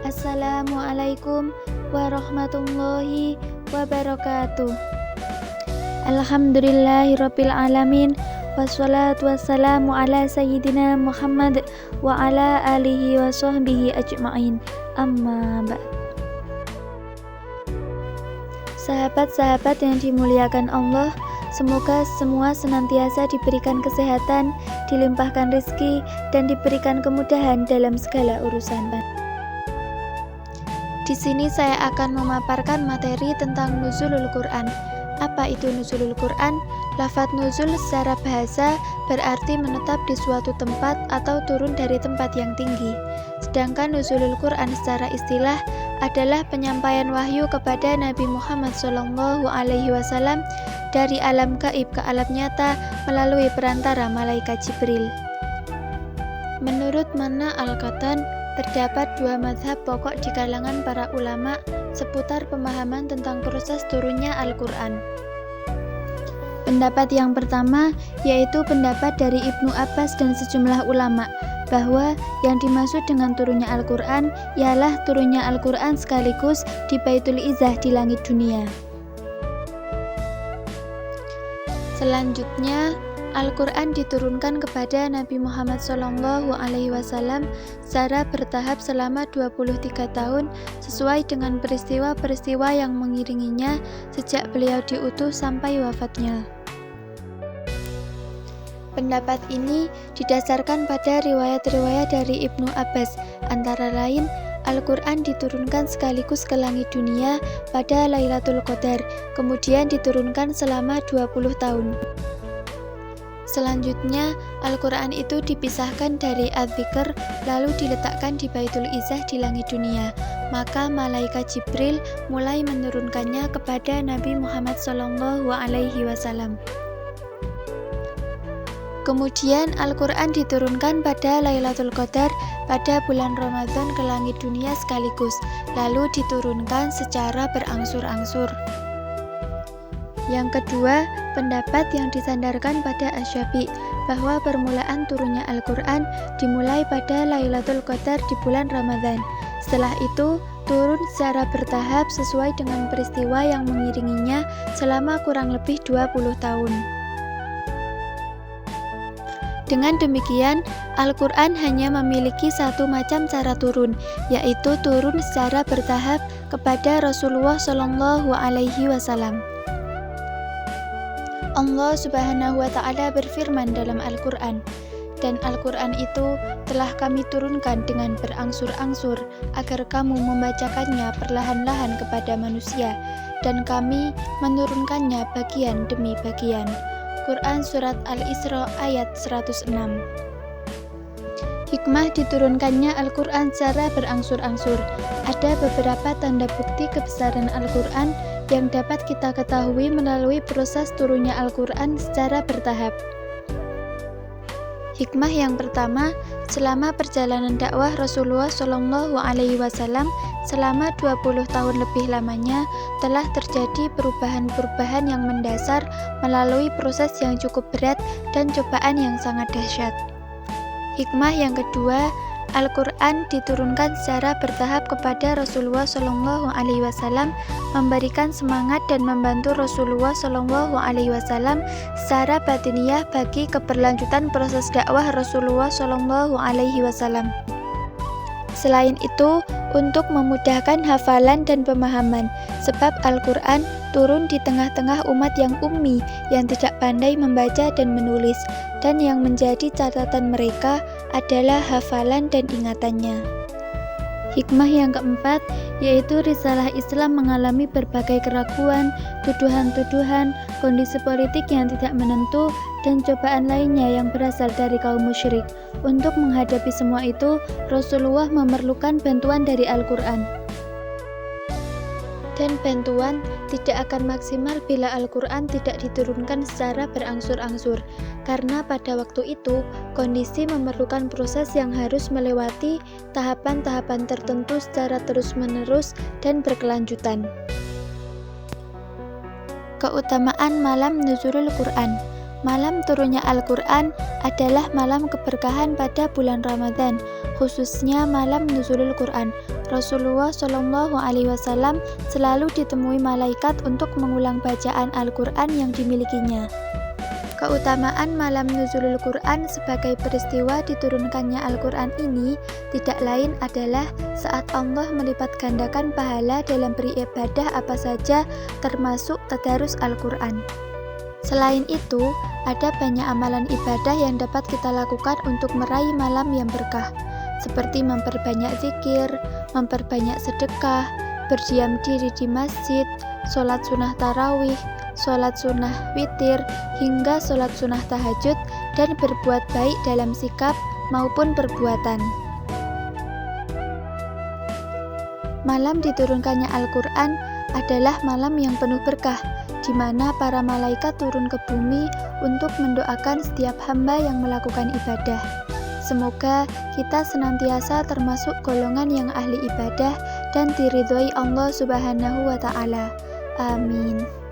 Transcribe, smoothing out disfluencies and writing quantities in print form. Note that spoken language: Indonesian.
Assalamualaikum warahmatullahi wabarakatuh. Alhamdulillahirabbil alamin, wassalatu wassalamu ala sayyidina Muhammad wa ala alihi wa sahbihi ajma'in. Amma ba'd. Sahabat-sahabat yang dimuliakan Allah, semoga semua senantiasa diberikan kesehatan, dilimpahkan rezeki, dan diberikan kemudahan dalam segala urusan. Di sini saya akan memaparkan materi tentang nuzulul Quran. Apa itu nuzulul Quran? Lafadz nuzul secara bahasa berarti menetap di suatu tempat atau turun dari tempat yang tinggi. Sedangkan nuzulul Quran secara istilah adalah penyampaian wahyu kepada Nabi Muhammad SAW dari alam gaib ke alam nyata melalui perantara malaikat Jibril. Menurut Manna Al-Qattan, terdapat dua mazhab pokok di kalangan para ulama seputar pemahaman tentang proses turunnya Al-Quran. Pendapat yang pertama yaitu pendapat dari Ibnu Abbas dan sejumlah ulama bahwa yang dimaksud dengan turunnya Al-Quran ialah turunnya Al-Quran sekaligus di Baitul Izzah di langit dunia. Selanjutnya, Al-Quran diturunkan kepada Nabi Muhammad SAW secara bertahap selama 23 tahun sesuai dengan peristiwa-peristiwa yang mengiringinya sejak beliau diutus sampai wafatnya. Pendapat ini didasarkan pada riwayat-riwayat dari Ibnu Abbas, antara lain Al-Quran diturunkan sekaligus ke langit dunia pada Lailatul Qadar, kemudian diturunkan selama 20 tahun. Selanjutnya, Al-Quran itu dipisahkan dari Adz-Dzikr lalu diletakkan di Baitul Izzah di langit dunia. Maka malaikat Jibril mulai menurunkannya kepada Nabi Muhammad SAW. Kemudian Al-Quran diturunkan pada Lailatul Qadar pada bulan Ramadan ke langit dunia sekaligus, lalu diturunkan secara berangsur-angsur. Yang kedua, pendapat yang disandarkan pada Asy-Syafi'i bahwa permulaan turunnya Al-Quran dimulai pada Lailatul Qadar di bulan Ramadan. Setelah itu, turun secara bertahap sesuai dengan peristiwa yang mengiringinya selama kurang lebih 20 tahun. Dengan demikian, Al-Quran hanya memiliki satu macam cara turun, yaitu turun secara bertahap kepada Rasulullah SAW. Allah Subhanahu wa Ta'ala berfirman dalam Al-Quran, dan Al-Quran itu telah kami turunkan dengan berangsur-angsur agar kamu membacakannya perlahan-lahan kepada manusia, dan kami menurunkannya bagian demi bagian. Quran Surat Al-Isra ayat 106. Hikmah diturunkannya Al-Quran secara berangsur-angsur. Ada beberapa tanda bukti kebesaran Al-Quran yang dapat kita ketahui melalui proses turunnya Al-Quran secara bertahap. Hikmah yang pertama, selama perjalanan dakwah Rasulullah SAW selama 20 tahun lebih lamanya telah terjadi perubahan-perubahan yang mendasar melalui proses yang cukup berat dan cobaan yang sangat dahsyat. Hikmah yang kedua, Al-Quran diturunkan secara bertahap kepada Rasulullah SAW, memberikan semangat dan membantu Rasulullah SAW secara batiniah bagi keberlanjutan proses dakwah Rasulullah SAW. Selain itu, untuk memudahkan hafalan dan pemahaman, sebab Al-Quran turun di tengah-tengah umat yang ummi, yang tidak pandai membaca dan menulis, dan yang menjadi catatan mereka adalah hafalan dan ingatannya. Hikmah yang keempat, yaitu risalah Islam mengalami berbagai keraguan, tuduhan-tuduhan, kondisi politik yang tidak menentu, dan cobaan lainnya yang berasal dari kaum musyrik. Untuk menghadapi semua itu, Rasulullah memerlukan bantuan dari Al-Quran. Dan bantuan tidak akan maksimal bila Al-Quran tidak diturunkan secara berangsur-angsur, karena pada waktu itu kondisi memerlukan proses yang harus melewati tahapan-tahapan tertentu secara terus-menerus dan berkelanjutan. Keutamaan malam nuzulul Quran. Malam turunnya Al-Quran adalah malam keberkahan pada bulan Ramadan, khususnya malam nuzulul Quran. Rasulullah SAW selalu ditemui malaikat untuk mengulang bacaan Al-Quran yang dimilikinya. Keutamaan malam nuzulul Quran sebagai peristiwa diturunkannya Al-Quran ini tidak lain adalah saat Allah melipat gandakan pahala dalam beribadah apa saja, termasuk tadarus Al-Quran. Selain itu, ada banyak amalan ibadah yang dapat kita lakukan untuk meraih malam yang berkah, seperti memperbanyak zikir, memperbanyak sedekah, berdiam diri di masjid, sholat sunnah tarawih, sholat sunnah witir, hingga sholat sunnah tahajud, dan berbuat baik dalam sikap maupun perbuatan. Malam diturunkannya Al-Quran adalah malam yang penuh berkah, di mana para malaikat turun ke bumi untuk mendoakan setiap hamba yang melakukan ibadah. Semoga kita senantiasa termasuk golongan yang ahli ibadah dan diridhoi Allah Subhanahu wa Ta'ala. Amin.